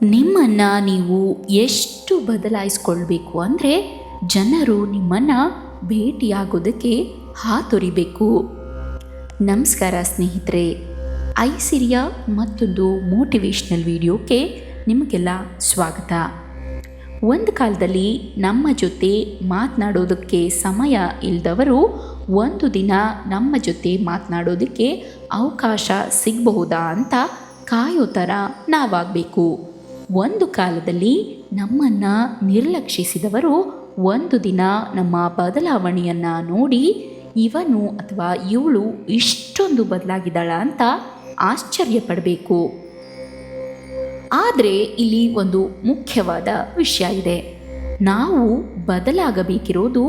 ನಿಮ್ಮನ್ನು ನೀವು ಎಷ್ಟು ಬದಲಾಯಿಸ್ಕೊಳ್ಬೇಕು ಅಂದರೆ ಜನರು ನಿಮ್ಮನ್ನು ಭೇಟಿಯಾಗೋದಕ್ಕೆ ಹಾತೊರಿಬೇಕು. ನಮಸ್ಕಾರ ಸ್ನೇಹಿತರೆ, ಐಸಿರಿಯ ಮತ್ತೊಂದು ಮೋಟಿವೇಶ್ನಲ್ ವಿಡಿಯೋಕ್ಕೆ ನಿಮಗೆಲ್ಲ ಸ್ವಾಗತ. ಒಂದು ಕಾಲದಲ್ಲಿ ನಮ್ಮ ಜೊತೆ ಮಾತನಾಡೋದಕ್ಕೆ ಸಮಯ ಇಲ್ಲದವರು ಒಂದು ದಿನ ನಮ್ಮ ಜೊತೆ ಮಾತನಾಡೋದಕ್ಕೆ ಅವಕಾಶ ಸಿಗಬಹುದಾ ಅಂತ ಕಾಯೋ ಥರ ನಾವಾಗಬೇಕು. ಒಂದು ಕಾಲದಲ್ಲಿ ನಮ್ಮನ್ನು ನಿರ್ಲಕ್ಷಿಸಿದವರು ಒಂದು ದಿನ ನಮ್ಮ ಬದಲಾವಣೆಯನ್ನು ನೋಡಿ ಇವನು ಅಥವಾ ಇವಳು ಇಷ್ಟೊಂದು ಬದಲಾಗಿದ್ದಾಳ ಅಂತ ಆಶ್ಚರ್ಯಪಡಬೇಕು. ಆದರೆ ಇಲ್ಲಿ ಒಂದು ಮುಖ್ಯವಾದ ವಿಷಯ ಇದೆ. ನಾವು ಬದಲಾಗಬೇಕಿರೋದು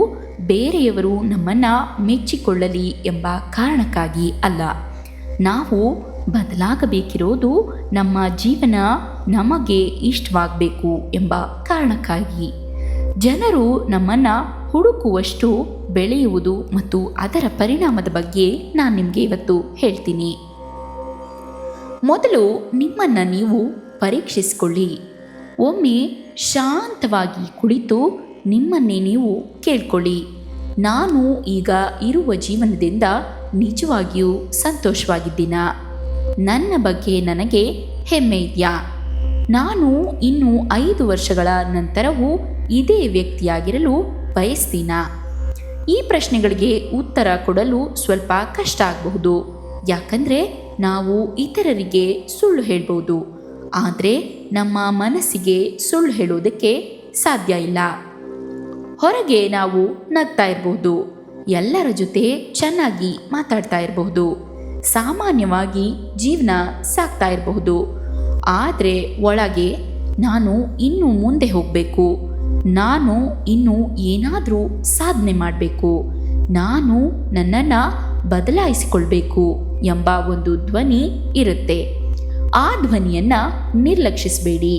ಬೇರೆಯವರು ನಮ್ಮನ್ನು ಮೆಚ್ಚಿಕೊಳ್ಳಲಿ ಎಂಬ ಕಾರಣಕ್ಕಾಗಿ ಅಲ್ಲ. ನಾವು ಬದಲಾಗಬೇಕಿರೋದು ನಮ್ಮ ಜೀವನ ನಮಗೆ ಇಷ್ಟವಾಗಬೇಕು ಎಂಬ ಕಾರಣಕ್ಕಾಗಿ. ಜನರು ನಮ್ಮನ್ನು ಹುಡುಕುವಷ್ಟು ಬೆಳೆಯುವುದು ಮತ್ತು ಅದರ ಪರಿಣಾಮದ ಬಗ್ಗೆ ನಾನು ನಿಮಗೆ ಇವತ್ತು ಹೇಳ್ತೀನಿ. ಮೊದಲು ನಿಮ್ಮನ್ನು ನೀವು ಪರೀಕ್ಷಿಸಿಕೊಳ್ಳಿ. ಒಮ್ಮೆ ಶಾಂತವಾಗಿ ಕುಳಿತು ನಿಮ್ಮನ್ನೇ ನೀವು ಕೇಳ್ಕೊಳ್ಳಿ. ನಾನು ಈಗ ಇರುವ ಜೀವನದಿಂದ ನಿಜವಾಗಿಯೂ ಸಂತೋಷವಾಗಿದ್ದೀನಾ? ನನ್ನ ಬಗ್ಗೆ ನನಗೆ ಹೆಮ್ಮೆ ಇದೆಯಾ? ನಾನು ಇನ್ನು 5 ವರ್ಷಗಳ ನಂತರವೂ ಇದೇ ವ್ಯಕ್ತಿಯಾಗಿರಲು ಬಯಸ್ತೀನಾ? ಈ ಪ್ರಶ್ನೆಗಳಿಗೆ ಉತ್ತರ ಕೊಡಲು ಸ್ವಲ್ಪ ಕಷ್ಟ ಆಗಬಹುದು. ಯಾಕಂದರೆ ನಾವು ಇತರರಿಗೆ ಸುಳ್ಳು ಹೇಳ್ಬೋದು, ಆದರೆ ನಮ್ಮ ಮನಸ್ಸಿಗೆ ಸುಳ್ಳು ಹೇಳೋದಕ್ಕೆ ಸಾಧ್ಯ ಇಲ್ಲ. ಹೊರಗೆ ನಾವು ನಗ್ತಾ ಇರಬಹುದು, ಎಲ್ಲರ ಜೊತೆ ಚೆನ್ನಾಗಿ ಮಾತಾಡ್ತಾ ಇರಬಹುದು, ಸಾಮಾನ್ಯವಾಗಿ ಜೀವನ ಸಾಗ್ತಾ ಇರಬಹುದು. ಆದರೆ ಒಳಗೆ ನಾನು ಇನ್ನೂ ಮುಂದೆ ಹೋಗಬೇಕು, ನಾನು ಇನ್ನೂ ಏನಾದರೂ ಸಾಧನೆ ಮಾಡಬೇಕು, ನಾನು ನನ್ನನ್ನು ಬದಲಾಯಿಸಿಕೊಳ್ಬೇಕು ಎಂಬ ಒಂದು ಧ್ವನಿ ಇರುತ್ತೆ. ಆ ಧ್ವನಿಯನ್ನು ನಿರ್ಲಕ್ಷಿಸಬೇಡಿ.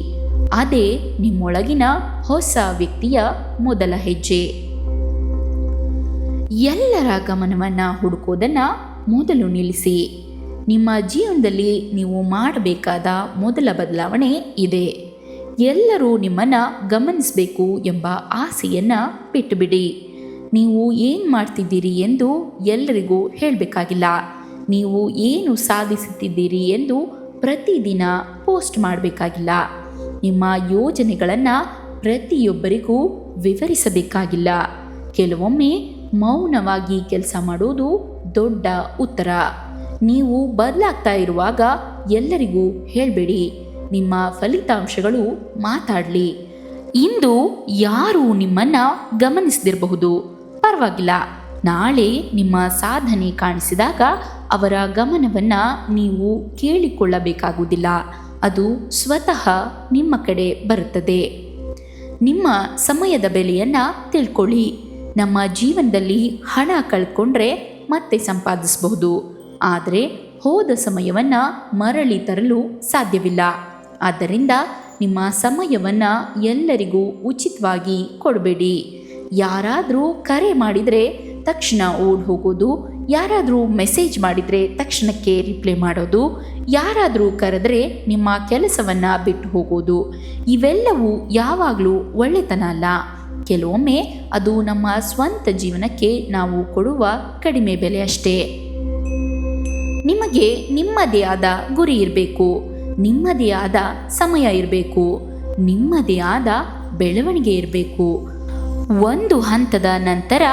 ಅದೇ ನಿಮ್ಮೊಳಗಿನ ಹೊಸ ವ್ಯಕ್ತಿಯ ಮೊದಲ ಹೆಜ್ಜೆ. ಎಲ್ಲರ ಗಮನವನ್ನು ಹುಡುಕೋದನ್ನು ಮೊದಲು ನಿಲ್ಲಿಸಿ. ನಿಮ್ಮ ಜೀವನದಲ್ಲಿ ನೀವು ಮಾಡಬೇಕಾದ ಮೊದಲ ಬದಲಾವಣೆ ಇದೆ. ಎಲ್ಲರೂ ನಿಮ್ಮನ್ನು ಗಮನಿಸಬೇಕು ಎಂಬ ಆಸೆಯನ್ನು ಬಿಟ್ಟುಬಿಡಿ. ನೀವು ಏನು ಮಾಡ್ತಿದ್ದೀರಿ ಎಂದು ಎಲ್ಲರಿಗೂ ಹೇಳಬೇಕಾಗಿಲ್ಲ. ನೀವು ಏನು ಸಾಧಿಸುತ್ತಿದ್ದೀರಿ ಎಂದು ಪ್ರತಿದಿನ ಪೋಸ್ಟ್ ಮಾಡಬೇಕಾಗಿಲ್ಲ. ನಿಮ್ಮ ಯೋಜನೆಗಳನ್ನು ಪ್ರತಿಯೊಬ್ಬರಿಗೂ ವಿವರಿಸಬೇಕಾಗಿಲ್ಲ. ಕೆಲವೊಮ್ಮೆ ಮೌನವಾಗಿ ಕೆಲಸ ಮಾಡೋದು ದೊಡ್ಡ ಉತ್ತರ. ನೀವು ಬದಲಾಗ್ತಾ ಇರುವಾಗ ಎಲ್ಲರಿಗೂ ಹೇಳಬೇಡಿ. ನಿಮ್ಮ ಫಲಿತಾಂಶಗಳು ಮಾತಾಡಲಿ. ಇಂದು ಯಾರೂ ನಿಮ್ಮನ್ನು ಗಮನಿಸದಿರಬಹುದು, ಪರವಾಗಿಲ್ಲ. ನಾಳೆ ನಿಮ್ಮ ಸಾಧನೆ ಕಾಣಿಸಿದಾಗ ಅವರ ಗಮನವನ್ನು ನೀವು ಕೇಳಿಕೊಳ್ಳಬೇಕಾಗುವುದಿಲ್ಲ. ಅದು ಸ್ವತಃ ನಿಮ್ಮ ಕಡೆ ಬರುತ್ತದೆ. ನಿಮ್ಮ ಸಮಯದ ಬೆಲೆಯನ್ನು ತಿಳ್ಕೊಳ್ಳಿ. ನಮ್ಮ ಜೀವನದಲ್ಲಿ ಹಣ ಕಳ್ಕೊಂಡ್ರೆ ಮತ್ತೆ ಸಂಪಾದಿಸಬಹುದು, ಆದರೆ ಹೋದ ಸಮಯವನ್ನು ಮರಳಿ ತರಲು ಸಾಧ್ಯವಿಲ್ಲ. ಆದ್ದರಿಂದ ನಿಮ್ಮ ಸಮಯವನ್ನು ಎಲ್ಲರಿಗೂ ಉಚಿತವಾಗಿ ಕೊಡಬೇಡಿ. ಯಾರಾದರೂ ಕರೆ ಮಾಡಿದರೆ ತಕ್ಷಣ ಓಡಿ ಹೋಗೋದು, ಯಾರಾದರೂ ಮೆಸೇಜ್ ಮಾಡಿದರೆ ತಕ್ಷಣಕ್ಕೆ ರಿಪ್ಲೈ ಮಾಡೋದು, ಯಾರಾದರೂ ಕರೆದರೆ ನಿಮ್ಮ ಕೆಲಸವನ್ನು ಬಿಟ್ಟು ಹೋಗೋದು, ಇವೆಲ್ಲವೂ ಯಾವಾಗಲೂ ಒಳ್ಳೆತನ ಅಲ್ಲ. ಕೆಲವೊಮ್ಮೆ ಅದು ನಮ್ಮ ಸ್ವಂತ ಜೀವನಕ್ಕೆ ನಾವು ಕೊಡುವ ಕಡಿಮೆ ಬೆಲೆ ಅಷ್ಟೇ. ನಿಮಗೆ ನಿಮ್ಮದೇ ಆದ ಗುರಿ ಇರಬೇಕು, ನಿಮ್ಮದೇ ಆದ ಸಮಯ ಇರಬೇಕು, ನಿಮ್ಮದೇ ಆದ ಬೆಳವಣಿಗೆ ಇರಬೇಕು. ಒಂದು ಹಂತದ ನಂತರ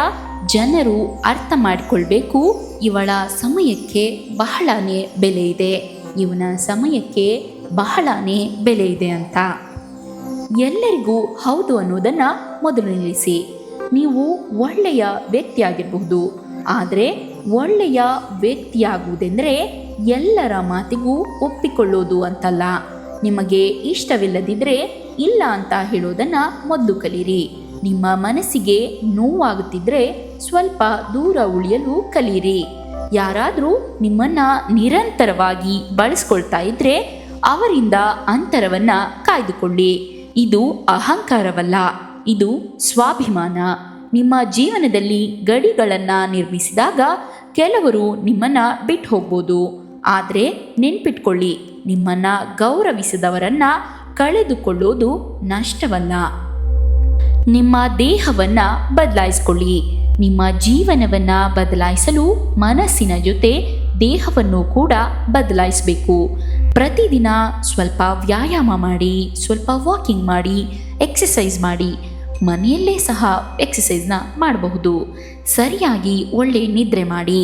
ಜನರು ಅರ್ಥ ಮಾಡಿಕೊಳ್ಬೇಕು, ಇವಳ ಸಮಯಕ್ಕೆ ಬಹಳನೇ ಬೆಲೆ ಇದೆ, ಇವನ ಸಮಯಕ್ಕೆ ಬಹಳನೇ ಬೆಲೆ ಇದೆ ಅಂತ. ಎಲ್ಲರಿಗೂ ಹೌದು ಅನ್ನೋದನ್ನು ಮೊದಲು ನಿಲ್ಲಿಸಿ. ನೀವು ಒಳ್ಳೆಯ ವ್ಯಕ್ತಿಯಾಗಿರಬಹುದು, ಆದರೆ ಒಳ್ಳೆಯ ವ್ಯಕ್ತಿಯಾಗುವುದೆಂದರೆ ಎಲ್ಲರ ಮಾತಿಗೂ ಒಪ್ಪಿಕೊಳ್ಳೋದು ಅಂತಲ್ಲ. ನಿಮಗೆ ಇಷ್ಟವಿಲ್ಲದಿದ್ದರೆ ಇಲ್ಲ ಅಂತ ಹೇಳೋದನ್ನು ಮೊದಲು ಕಲೀರಿ. ನಿಮ್ಮ ಮನಸ್ಸಿಗೆ ನೋವಾಗುತ್ತಿದ್ದರೆ ಸ್ವಲ್ಪ ದೂರ ಉಳಿಯಲು ಕಲಿಯಿರಿ. ಯಾರಾದರೂ ನಿಮ್ಮನ್ನು ನಿರಂತರವಾಗಿ ಬಳಸ್ಕೊಳ್ತಾ ಇದ್ದರೆ ಅವರಿಂದ ಅಂತರವನ್ನು ಕಾಯ್ದುಕೊಳ್ಳಿ. ಇದು ಅಹಂಕಾರವಲ್ಲ, ಇದು ಸ್ವಾಭಿಮಾನ. ನಿಮ್ಮ ಜೀವನದಲ್ಲಿ ಗಡಿಗಳನ್ನು ನಿರ್ಮಿಸಿದಾಗ ಕೆಲವರು ನಿಮ್ಮನ್ನು ಬಿಟ್ಟು ಹೋಗ್ಬೋದು, ಆದರೆ ನೆನ್ಪಿಟ್ಕೊಳ್ಳಿ, ನಿಮ್ಮನ್ನು ಗೌರವಿಸಿದವರನ್ನು ಕಳೆದುಕೊಳ್ಳೋದು ನಷ್ಟವಲ್ಲ. ನಿಮ್ಮ ದೇಹವನ್ನ ಬದಲಾಯಿಸಿಕೊಳ್ಳಿ. ನಿಮ್ಮ ಜೀವನವನ್ನ ಬದಲಾಯಿಸಲು ಮನಸ್ಸಿನ ಜೊತೆ ದೇಹವನ್ನು ಕೂಡ ಬದಲಾಯಿಸಬೇಕು. ಪ್ರತಿದಿನ ಸ್ವಲ್ಪ ವ್ಯಾಯಾಮ ಮಾಡಿ, ಸ್ವಲ್ಪ ವಾಕಿಂಗ್ ಮಾಡಿ, ಎಕ್ಸಸೈಸ್ ಮಾಡಿ. ಮನೆಯಲ್ಲೇ ಸಹ ಎಕ್ಸಸೈಸ್ನ ಮಾಡಬಹುದು. ಸರಿಯಾಗಿ ಒಳ್ಳೆ ನಿದ್ರೆ ಮಾಡಿ,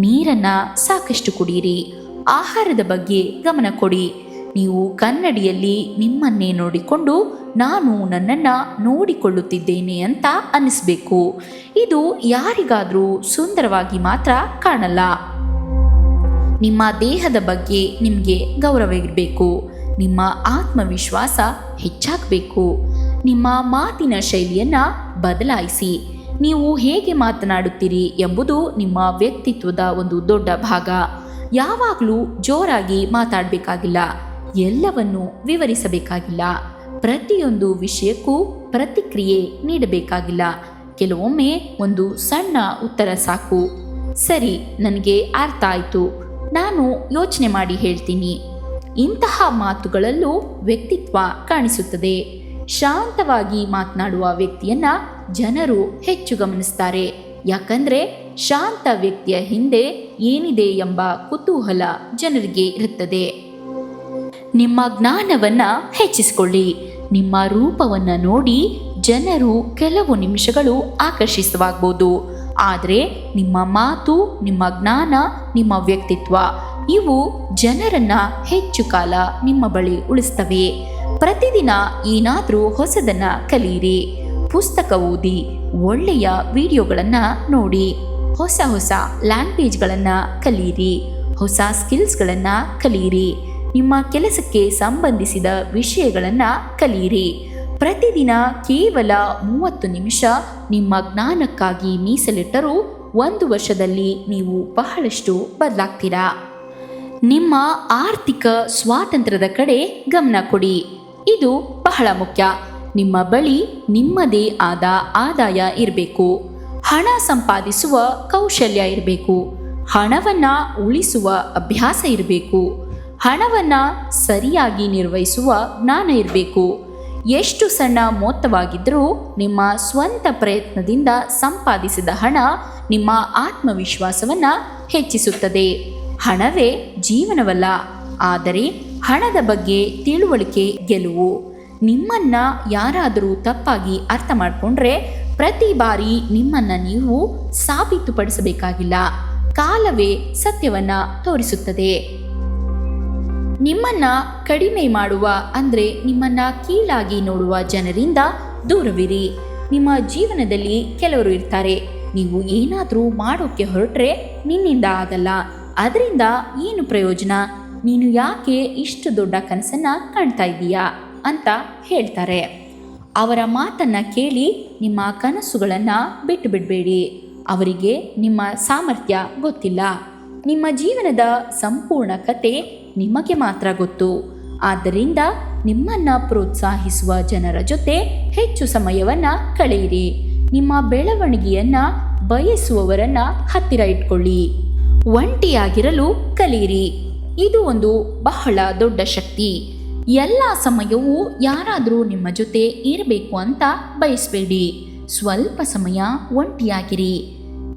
ನೀರನ್ನು ಸಾಕಷ್ಟು ಕುಡಿಯಿರಿ, ಆಹಾರದ ಬಗ್ಗೆ ಗಮನ ಕೊಡಿ. ನೀವು ಕನ್ನಡಿಯಲ್ಲಿ ನಿಮ್ಮನ್ನೇ ನೋಡಿಕೊಂಡು ನಾನು ನನ್ನನ್ನು ನೋಡಿಕೊಳ್ಳುತ್ತಿದ್ದೇನೆ ಅಂತ ಅನ್ನಿಸ್ಬೇಕು. ಇದು ಯಾರಿಗಾದರೂ ಸುಂದರವಾಗಿ ಮಾತ್ರ ಕಾಣಲ್ಲ. ನಿಮ್ಮ ದೇಹದ ಬಗ್ಗೆ ನಿಮಗೆ ಗೌರವ ಇರಬೇಕು. ನಿಮ್ಮ ಆತ್ಮವಿಶ್ವಾಸ ಹೆಚ್ಚಾಗಬೇಕು. ನಿಮ್ಮ ಮಾತಿನ ಶೈಲಿಯನ್ನು ಬದಲಾಯಿಸಿ. ನೀವು ಹೇಗೆ ಮಾತನಾಡುತ್ತೀರಿ ಎಂಬುದು ನಿಮ್ಮ ವ್ಯಕ್ತಿತ್ವದ ಒಂದು ದೊಡ್ಡ ಭಾಗ. ಯಾವಾಗಲೂ ಜೋರಾಗಿ ಮಾತಾಡಬೇಕಾಗಿಲ್ಲ, ಎಲ್ಲವನ್ನು ವಿವರಿಸಬೇಕಾಗಿಲ್ಲ, ಪ್ರತಿಯೊಂದು ವಿಷಯಕ್ಕೂ ಪ್ರತಿಕ್ರಿಯೆ ನೀಡಬೇಕಾಗಿಲ್ಲ. ಕೆಲವೊಮ್ಮೆ ಒಂದು ಸಣ್ಣ ಉತ್ತರ ಸಾಕು. ಸರಿ, ನನಗೆ ಅರ್ಥ ಆಯಿತು, ನಾನು ಯೋಚನೆ ಮಾಡಿ ಹೇಳ್ತೀನಿ. ಇಂತಹ ಮಾತುಗಳಲ್ಲೂ ವ್ಯಕ್ತಿತ್ವ ಕಾಣಿಸುತ್ತದೆ. ಶಾಂತವಾಗಿ ಮಾತನಾಡುವ ವ್ಯಕ್ತಿಯನ್ನ ಜನರು ಹೆಚ್ಚು ಗಮನಿಸ್ತಾರೆ. ಯಾಕಂದ್ರೆ ಶಾಂತ ವ್ಯಕ್ತಿಯ ಹಿಂದೆ ಏನಿದೆ ಎಂಬ ಕುತೂಹಲ ಜನರಿಗೆ ಇರುತ್ತದೆ. ನಿಮ್ಮ ಜ್ಞಾನವನ್ನ ಹೆಚ್ಚಿಸಿಕೊಳ್ಳಿ. ನಿಮ್ಮ ರೂಪವನ್ನ ನೋಡಿ ಜನರು ಕೆಲವು ನಿಮಿಷಗಳು ಆಕರ್ಷಿತವಾಗಬಹುದು. ಆದರೆ ನಿಮ್ಮ ಮಾತು, ನಿಮ್ಮ ಜ್ಞಾನ, ನಿಮ್ಮ ವ್ಯಕ್ತಿತ್ವ ಇವು ಜನರನ್ನ ಹೆಚ್ಚು ಕಾಲ ನಿಮ್ಮ ಬಳಿ ಉಳಿಸ್ತವೆ. ಪ್ರತಿದಿನ ಏನಾದರೂ ಹೊಸದನ್ನ ಕಲಿಯಿರಿ. ಪುಸ್ತಕ ಓದಿ, ಒಳ್ಳೆಯ ವಿಡಿಯೋಗಳನ್ನು ನೋಡಿ, ಹೊಸ ಹೊಸ ಲ್ಯಾಂಗ್ವೇಜ್ಗಳನ್ನು ಕಲಿಯಿರಿ, ಹೊಸ ಸ್ಕಿಲ್ಸ್ಗಳನ್ನು ಕಲಿಯಿರಿ, ನಿಮ್ಮ ಕೆಲಸಕ್ಕೆ ಸಂಬಂಧಿಸಿದ ವಿಷಯಗಳನ್ನು ಕಲಿಯಿರಿ. ಪ್ರತಿದಿನ ಕೇವಲ 30 ನಿಮಿಷ ನಿಮ್ಮ ಜ್ಞಾನಕ್ಕಾಗಿ ಮೀಸಲಿಟ್ಟರೂ 1 ವರ್ಷದಲ್ಲಿ ನೀವು ಬಹಳಷ್ಟು ಬದಲಾಗ್ತೀರಾ. ನಿಮ್ಮ ಆರ್ಥಿಕ ಸ್ವಾತಂತ್ರ್ಯದ ಕಡೆ ಗಮನ ಕೊಡಿ. ಇದು ಬಹಳ ಮುಖ್ಯ. ನಿಮ್ಮ ಬಳಿ ನಿಮ್ಮದೇ ಆದ ಆದಾಯ ಇರಬೇಕು. ಹಣ ಸಂಪಾದಿಸುವ ಕೌಶಲ್ಯ ಇರಬೇಕು. ಹಣವನ್ನು ಉಳಿಸುವ ಅಭ್ಯಾಸ ಇರಬೇಕು. ಹಣವನ್ನು ಸರಿಯಾಗಿ ನಿರ್ವಹಿಸುವ ಜ್ಞಾನ ಇರಬೇಕು. ಎಷ್ಟು ಸಣ್ಣ ಮೊತ್ತವಾಗಿದ್ದರೂ ನಿಮ್ಮ ಸ್ವಂತ ಪ್ರಯತ್ನದಿಂದ ಸಂಪಾದಿಸಿದ ಹಣ ನಿಮ್ಮ ಆತ್ಮವಿಶ್ವಾಸವನ್ನು ಹೆಚ್ಚಿಸುತ್ತದೆ. ಹಣವೇ ಜೀವನವಲ್ಲ, ಆದರೆ ಹಣದ ಬಗ್ಗೆ ತಿಳುವಳಿಕೆ ಗೆಲುವು. ನಿಮ್ಮನ್ನ ಯಾರಾದರೂ ತಪ್ಪಾಗಿ ಅರ್ಥ ಮಾಡಿಕೊಂಡ್ರೆ ಪ್ರತಿ ಬಾರಿ ನಿಮ್ಮನ್ನ ನೀವು ಸಾಬೀತುಪಡಿಸಬೇಕಾಗಿಲ್ಲ. ಕಾಲವೇ ಸತ್ಯವನ್ನ ತೋರಿಸುತ್ತದೆ. ನಿಮ್ಮನ್ನ ಕಡಿಮೆ ಮಾಡುವ ಅಂದರೆ ನಿಮ್ಮನ್ನ ಕೀಳಾಗಿ ನೋಡುವ ಜನರಿಂದ ದೂರವಿರಿ. ನಿಮ್ಮ ಜೀವನದಲ್ಲಿ ಕೆಲವರು ಇರ್ತಾರೆ, ನೀವು ಏನಾದರೂ ಮಾಡೋಕ್ಕೆ ಹೊರಟ್ರೆ ನಿನ್ನಿಂದ ಆಗಲ್ಲ, ಅದರಿಂದ ಏನು ಪ್ರಯೋಜನ, ನೀನು ಯಾಕೆ ಇಷ್ಟು ದೊಡ್ಡ ಕನಸನ್ನ ಕಾಣ್ತಾ ಇದ್ದೀಯಾ ಅಂತ ಹೇಳ್ತಾರೆ. ಅವರ ಮಾತನ್ನು ಕೇಳಿ ನಿಮ್ಮ ಕನಸುಗಳನ್ನು ಬಿಟ್ಟು ಬಿಡಬೇಡಿ. ಅವರಿಗೆ ನಿಮ್ಮ ಸಾಮರ್ಥ್ಯ ಗೊತ್ತಿಲ್ಲ. ನಿಮ್ಮ ಜೀವನದ ಸಂಪೂರ್ಣ ಕತೆ ನಿಮಗೆ ಮಾತ್ರ ಗೊತ್ತು. ಆದ್ದರಿಂದ ನಿಮ್ಮನ್ನು ಪ್ರೋತ್ಸಾಹಿಸುವ ಜನರ ಜೊತೆ ಹೆಚ್ಚು ಸಮಯವನ್ನು ಕಳೆಯಿರಿ. ನಿಮ್ಮ ಬೆಳವಣಿಗೆಯನ್ನು ಬಯಸುವವರನ್ನು ಹತ್ತಿರ ಇಟ್ಕೊಳ್ಳಿ. ಒಂಟಿಯಾಗಿರಲು ಕಲಿಯಿರಿ. ಇದು ಒಂದು ಬಹಳ ದೊಡ್ಡ ಶಕ್ತಿ. ಎಲ್ಲ ಸಮಯವೂ ಯಾರಾದರೂ ನಿಮ್ಮ ಜೊತೆ ಇರಬೇಕು ಅಂತ ಬಯಸಬೇಡಿ. ಸ್ವಲ್ಪ ಸಮಯ ಒಂಟಿಯಾಗಿರಿ.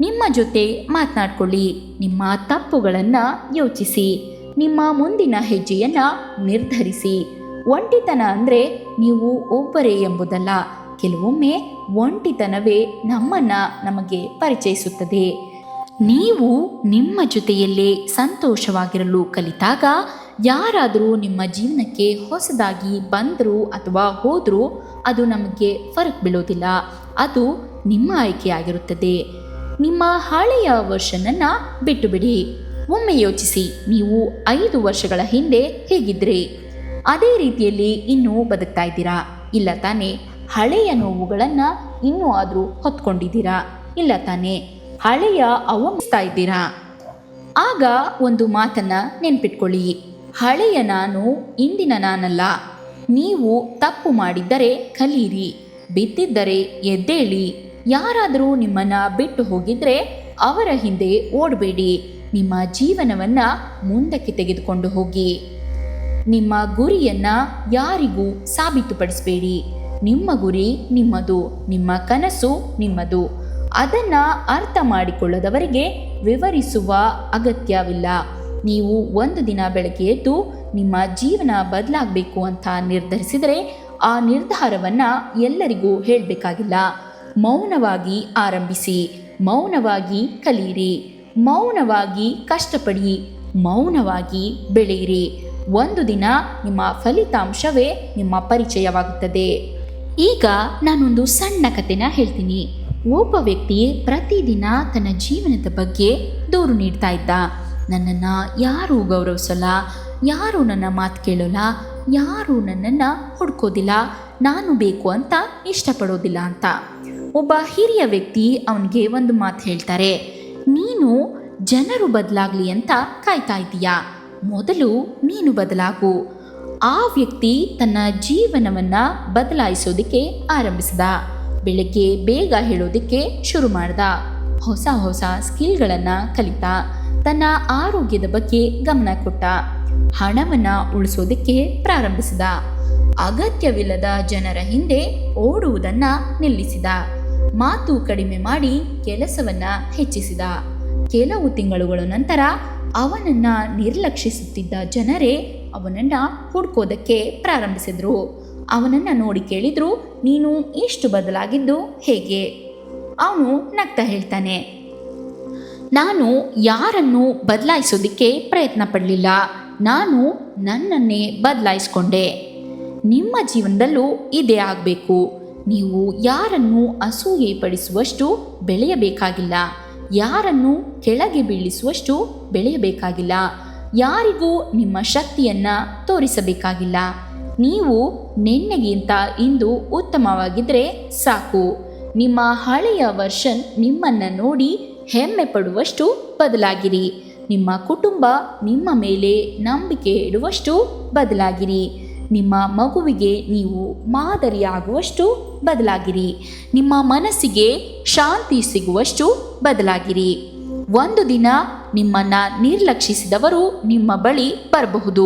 ನಿಮ್ಮ ಜೊತೆ ಮಾತನಾಡ್ಕೊಳ್ಳಿ. ನಿಮ್ಮ ತಪ್ಪುಗಳನ್ನು ಯೋಚಿಸಿ. ನಿಮ್ಮ ಮುಂದಿನ ಹೆಜ್ಜೆಯನ್ನು ನಿರ್ಧರಿಸಿ. ಒಂಟಿತನ ಅಂದರೆ ನೀವು ಒಬ್ಬರೇ ಎಂಬುದಲ್ಲ. ಕೆಲವೊಮ್ಮೆ ಒಂಟಿತನವೇ ನಮಗೆ ಪರಿಚಯಿಸುತ್ತದೆ. ನೀವು ನಿಮ್ಮ ಜೊತೆಯಲ್ಲೇ ಸಂತೋಷವಾಗಿರಲು ಕಲಿತಾಗ ಯಾರಾದರೂ ನಿಮ್ಮ ಜೀವನಕ್ಕೆ ಹೊಸದಾಗಿ ಬಂದರೂ ಅಥವಾ ಹೋದರೂ ಅದು ನಮಗೆ ಫರಕ್ ಬೀಳೋದಿಲ್ಲ. ಅದು ನಿಮ್ಮ ಆಯ್ಕೆಯಾಗಿರುತ್ತದೆ. ನಿಮ್ಮ ಹಳೆಯ ವರ್ಷನನ್ನು ಬಿಟ್ಟು ಬಿಡಿ. ಒಮ್ಮೆ ಯೋಚಿಸಿ, ನೀವು 5 ವರ್ಷಗಳ ಹಿಂದೆ ಹೇಗಿದ್ರಿ? ಅದೇ ರೀತಿಯಲ್ಲಿ ಇನ್ನೂ ಬದುಕ್ತಾ ಇದ್ದೀರಾ? ಇಲ್ಲ ತಾನೇ? ಹಳೆಯ ನೋವುಗಳನ್ನು ಇನ್ನೂ ಆದರೂ ಹೊತ್ಕೊಂಡಿದ್ದೀರಾ? ಇಲ್ಲ ತಾನೇ? ಹಳೆಯ ಅವಮಸ್ತಾ ಇದ್ದೀರಾ? ಆಗ ಒಂದು ಮಾತನ್ನು ನೆನ್ಪಿಟ್ಕೊಳ್ಳಿ. ಹಳೆಯ ನಾನು ಇಂದಿನ ನಾನಲ್ಲ. ನೀವು ತಪ್ಪು ಮಾಡಿದ್ದರೆ ಕಲಿಯಿರಿ, ಬಿದ್ದಿದ್ದರೆ ಎದ್ದೇಳಿ. ಯಾರಾದರೂ ನಿಮ್ಮನ್ನು ಬಿಟ್ಟು ಹೋಗಿದ್ರೆ ಅವರ ಹಿಂದೆ ಓಡಬೇಡಿ. ನಿಮ್ಮ ಜೀವನವನ್ನು ಮುಂದಕ್ಕೆ ತೆಗೆದುಕೊಂಡು ಹೋಗಿ. ನಿಮ್ಮ ಗುರಿಯನ್ನು ಯಾರಿಗೂ ಸಾಬೀತುಪಡಿಸಬೇಡಿ. ನಿಮ್ಮ ಗುರಿ ನಿಮ್ಮದು, ನಿಮ್ಮ ಕನಸು ನಿಮ್ಮದು. ಅದನ್ನು ಅರ್ಥ ಮಾಡಿಕೊಳ್ಳದವರಿಗೆ ವಿವರಿಸುವ ಅಗತ್ಯವಿಲ್ಲ. ನೀವು ಒಂದು ದಿನ ಬೆಳಗ್ಗೆ ಎದ್ದು ನಿಮ್ಮ ಜೀವನ ಬದಲಾಗಬೇಕು ಅಂತ ನಿರ್ಧರಿಸಿದರೆ ಆ ನಿರ್ಧಾರವನ್ನು ಎಲ್ಲರಿಗೂ ಹೇಳಬೇಕಾಗಿಲ್ಲ. ಮೌನವಾಗಿ ಆರಂಭಿಸಿ, ಮೌನವಾಗಿ ಕಲಿಯಿರಿ, ಮೌನವಾಗಿ ಕಷ್ಟಪಡಿ, ಮೌನವಾಗಿ ಬೆಳೆಯಿರಿ. ಒಂದು ದಿನ ನಿಮ್ಮ ಫಲಿತಾಂಶವೇ ನಿಮ್ಮ ಪರಿಚಯವಾಗುತ್ತದೆ. ಈಗ ನಾನೊಂದು ಸಣ್ಣ ಕಥೆನ ಹೇಳ್ತೀನಿ. ಒಬ್ಬ ವ್ಯಕ್ತಿ ಪ್ರತಿದಿನ ತನ್ನ ಜೀವನದ ಬಗ್ಗೆ ದೂರು ನೀಡ್ತಾ ಇದ್ದ. ನನ್ನನ್ನು ಯಾರೂ ಗೌರವಿಸಲ್ಲ, ಯಾರೂ ನನ್ನ ಮಾತು ಕೇಳೋಲ್ಲ, ಯಾರೂ ನನ್ನನ್ನು ಹುಡ್ಕೋದಿಲ್ಲ, ನಾನು ಬೇಕು ಅಂತ ಇಷ್ಟಪಡೋದಿಲ್ಲ ಅಂತ. ಒಬ್ಬ ಹಿರಿಯ ವ್ಯಕ್ತಿ ಅವನಿಗೆ ಒಂದು ಮಾತು ಹೇಳ್ತಾರೆ, ನೀನು ಜನರು ಬದಲಾಗಲಿ ಅಂತ ಕಾಯ್ತಾ ಇದ್ದೀಯಾ, ಮೊದಲು ನೀನು ಬದಲಾಗು. ಆ ವ್ಯಕ್ತಿ ತನ್ನ ಜೀವನವನ್ನು ಬದಲಾಯಿಸೋದಕ್ಕೆ ಆರಂಭಿಸಿದ. ಬೆಳಗ್ಗೆ ಬೇಗ ಹೇಳೋದಕ್ಕೆ ಶುರು ಮಾಡ್ದ. ಹೊಸ ಹೊಸ ಸ್ಕಿಲ್ಗಳನ್ನು ಕಲಿತ. ತನ್ನ ಆರೋಗ್ಯದ ಬಗ್ಗೆ ಗಮನ ಕೊಟ್ಟ. ಹಣವನ್ನು ಉಳಿಸೋದಕ್ಕೆ ಪ್ರಾರಂಭಿಸಿದ. ಅಗತ್ಯವಿಲ್ಲದ ಜನರ ಹಿಂದೆ ಓಡುವುದನ್ನು ನಿಲ್ಲಿಸಿದ. ಮಾತು ಕಡಿಮೆ ಮಾಡಿ ಕೆಲಸವನ್ನು ಹೆಚ್ಚಿಸಿದ. ಕೆಲವು ತಿಂಗಳುಗಳ ನಂತರ ಅವನನ್ನು ನಿರ್ಲಕ್ಷಿಸುತ್ತಿದ್ದ ಜನರೇ ಅವನನ್ನು ಹುಡ್ಕೋದಕ್ಕೆ ಪ್ರಾರಂಭಿಸಿದ್ರು. ಅವನನ್ನು ನೋಡಿ ಕೇಳಿದ್ರು, ನೀನು ಇಷ್ಟು ಬದಲಾಗಿದ್ದು ಹೇಗೆ? ಅವನು ನಗ್ತಾ ಹೇಳ್ತಾನೆ, ನಾನು ಯಾರನ್ನು ಬದಲಾಯಿಸೋದಕ್ಕೆ ಪ್ರಯತ್ನ ಪಡಲಿಲ್ಲ, ನಾನು ನನ್ನನ್ನೇ ಬದಲಾಯಿಸ್ಕೊಂಡೆ. ನಿಮ್ಮ ಜೀವನದಲ್ಲೂ ಇದೇ ಆಗಬೇಕು. ನೀವು ಯಾರನ್ನು ಅಸೂಯೆ ಪಡಿಸುವಷ್ಟು ಬೆಳೆಯಬೇಕಾಗಿಲ್ಲ, ಯಾರನ್ನು ಕೆಳಗೆ ಬೀಳಿಸುವಷ್ಟು ಬೆಳೆಯಬೇಕಾಗಿಲ್ಲ, ಯಾರಿಗೂ ನಿಮ್ಮ ಶಕ್ತಿಯನ್ನು ತೋರಿಸಬೇಕಾಗಿಲ್ಲ. ನೀವು ನಿನ್ನೆಗಿಂತ ಇಂದು ಉತ್ತಮವಾಗಿದ್ದರೆ ಸಾಕು. ನಿಮ್ಮ ಹಳೆಯ ವರ್ಷನ್ ನಿಮ್ಮನ್ನು ನೋಡಿ ಹೆಮ್ಮೆ ಪಡುವಷ್ಟು ಬದಲಾಗಿರಿ. ನಿಮ್ಮ ಕುಟುಂಬ ನಿಮ್ಮ ಮೇಲೆ ನಂಬಿಕೆ ಇಡುವಷ್ಟು ಬದಲಾಗಿರಿ. ನಿಮ್ಮ ಮಗುವಿಗೆ ನೀವು ಮಾದರಿಯಾಗುವಷ್ಟು ಬದಲಾಗಿರಿ. ನಿಮ್ಮ ಮನಸ್ಸಿಗೆ ಶಾಂತಿ ಸಿಗುವಷ್ಟು ಬದಲಾಗಿರಿ. ಒಂದು ದಿನ ನಿಮ್ಮನ್ನು ನಿರ್ಲಕ್ಷಿಸಿದವರು ನಿಮ್ಮ ಬಳಿ ಬರಬಹುದು.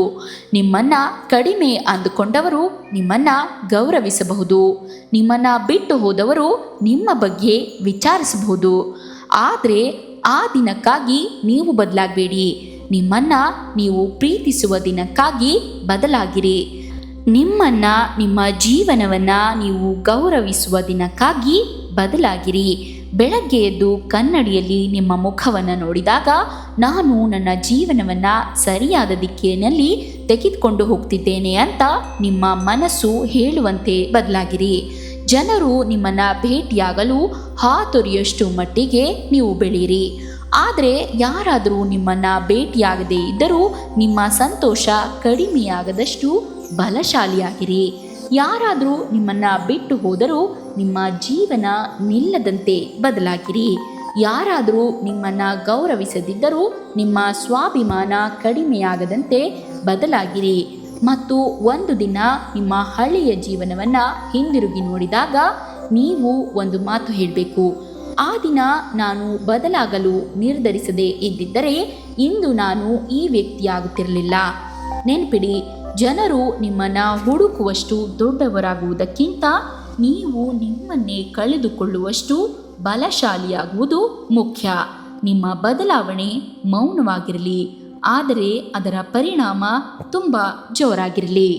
ನಿಮ್ಮನ್ನು ಕಡಿಮೆ ಅಂದುಕೊಂಡವರು ನಿಮ್ಮನ್ನು ಗೌರವಿಸಬಹುದು. ನಿಮ್ಮನ್ನು ಬಿಟ್ಟು ಹೋದವರು ನಿಮ್ಮ ಬಗ್ಗೆ ವಿಚಾರಿಸಬಹುದು. ಆದರೆ ಆ ದಿನಕ್ಕಾಗಿ ನೀವು ಬದಲಾಗಬೇಡಿ. ನಿಮ್ಮನ್ನು ನೀವು ಪ್ರೀತಿಸುವ ದಿನಕ್ಕಾಗಿ ಬದಲಾಗಿರಿ. ನಿಮ್ಮನ್ನು, ನಿಮ್ಮ ಜೀವನವನ್ನು ನೀವು ಗೌರವಿಸುವ ದಿನಕ್ಕಾಗಿ ಬದಲಾಗಿರಿ. ಬೆಳಗ್ಗೆ ಎದ್ದು ಕನ್ನಡಿಯಲ್ಲಿ ನಿಮ್ಮ ಮುಖವನ್ನು ನೋಡಿದಾಗ ನಾನು ನನ್ನ ಜೀವನವನ್ನು ಸರಿಯಾದ ದಿಕ್ಕಿನಲ್ಲಿ ತೆಗೆದುಕೊಂಡು ಹೋಗ್ತಿದ್ದೇನೆ ಅಂತ ನಿಮ್ಮ ಮನಸ್ಸು ಹೇಳುವಂತೆ ಬದಲಾಗಿರಿ. ಜನರು ನಿಮ್ಮನ್ನು ಭೇಟಿಯಾಗಲು ಹಾತೊರೆಯಷ್ಟು ಮಟ್ಟಿಗೆ ನೀವು ಬೆಳೀರಿ. ಆದರೆ ಯಾರಾದರೂ ನಿಮ್ಮನ್ನು ಭೇಟಿಯಾಗದೇ ಇದ್ದರೂ ನಿಮ್ಮ ಸಂತೋಷ ಕಡಿಮೆಯಾಗದಷ್ಟು ಬಲಶಾಲಿಯಾಗಿರಿ. ಯಾರಾದರೂ ನಿಮ್ಮನ್ನು ಬಿಟ್ಟು ಹೋದರೂ ನಿಮ್ಮ ಜೀವನ ನಿಲ್ಲದಂತೆ ಬದಲಾಗಿರಿ. ಯಾರಾದರೂ ನಿಮ್ಮನ್ನು ಗೌರವಿಸದಿದ್ದರೂ ನಿಮ್ಮ ಸ್ವಾಭಿಮಾನ ಕಡಿಮೆಯಾಗದಂತೆ ಬದಲಾಗಿರಿ. ಮತ್ತು ಒಂದು ದಿನ ನಿಮ್ಮ ಹಳೆಯ ಜೀವನವನ್ನು ಹಿಂದಿರುಗಿ ನೋಡಿದಾಗ ನೀವು ಒಂದು ಮಾತು ಹೇಳಬೇಕು, ಆ ದಿನ ನಾನು ಬದಲಾಗಲು ನಿರ್ಧರಿಸದೇ ಇದ್ದಿದ್ದರೆ ಇಂದು ನಾನು ಈ ವ್ಯಕ್ತಿಯಾಗುತ್ತಿರಲಿಲ್ಲ. ನೆನಪಿಡಿ, ಜನರು ನಿಮ್ಮನ್ನು ಹುಡುಕುವಷ್ಟು ದೊಡ್ಡವರಾಗುವುದಕ್ಕಿಂತ ನೀವು ನಿಮ್ಮನ್ನೇ ಕಳೆದುಕೊಳ್ಳುವಷ್ಟು ಬಲಶಾಲಿಯಾಗುವುದು ಮುಖ್ಯ. ನಿಮ್ಮ ಬದಲಾವಣೆ ಮೌನವಾಗಿರಲಿ, ಆದರೆ ಅದರ ಪರಿಣಾಮ ತುಂಬ ಜೋರಾಗಿರಲಿ.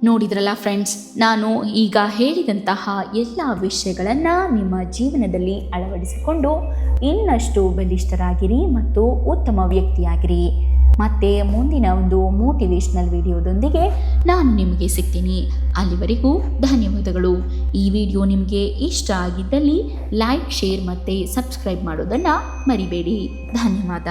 ನೋಡಿದ್ರಲ್ಲ ಫ್ರೆಂಡ್ಸ್, ನಾನು ಈಗ ಹೇಳಿದಂತಹ ಎಲ್ಲ ವಿಷಯಗಳನ್ನು ನಿಮ್ಮ ಜೀವನದಲ್ಲಿ ಅಳವಡಿಸಿಕೊಂಡು ಇನ್ನಷ್ಟು ಬಲಿಷ್ಠರಾಗಿರಿ ಮತ್ತು ಉತ್ತಮ ವ್ಯಕ್ತಿಯಾಗಿರಿ. ಮತ್ತೆ ಮುಂದಿನ ಒಂದು ಮೋಟಿವೇಶ್ನಲ್ ವಿಡಿಯೋದೊಂದಿಗೆ ನಾನು ನಿಮಗೆ ಸಿಗ್ತೀನಿ. ಅಲ್ಲಿವರೆಗೂ ಧನ್ಯವಾದಗಳು. ಈ ವಿಡಿಯೋ ನಿಮಗೆ ಇಷ್ಟ ಆಗಿದ್ದಲ್ಲಿ ಲೈಕ್, ಶೇರ್ ಮತ್ತು ಸಬ್ಸ್ಕ್ರೈಬ್ ಮಾಡೋದನ್ನು ಮರಿಬೇಡಿ. ಧನ್ಯವಾದ.